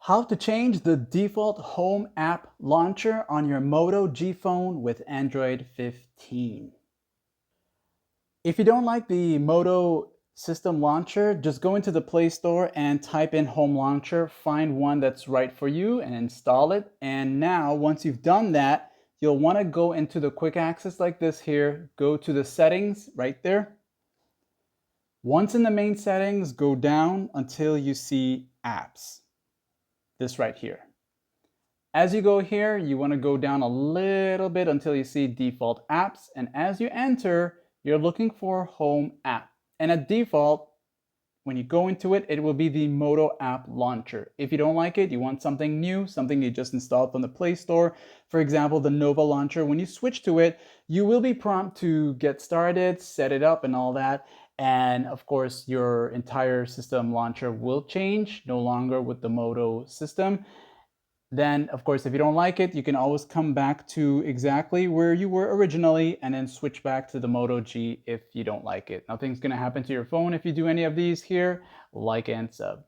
How to change the default home app launcher on your Moto G phone with Android 15. If you don't like the Moto system launcher, just go into the Play Store and type in Home Launcher, find one that's right for you and install it. And now, once you've done that, you'll want to go into the quick access like this here, go to the settings right there. Once in the main settings, go down until you see apps. This right here. As you go here, you want to go down a little bit until you see default apps. And as you enter, you're looking for home app. And at default, when you go into it, it will be the Moto app launcher. If you don't like it, you want something new, something you just installed from the Play Store. For example, the Nova launcher, when you switch to it, you will be prompted to get started, set it up and all that. And of course, your entire system launcher will change, no longer with the Moto system. Then, of course, if you don't like it, you can always come back to exactly where you were originally and then switch back to the Moto G if you don't like it. Nothing's going to happen to your phone if you do any of these here. Like and sub.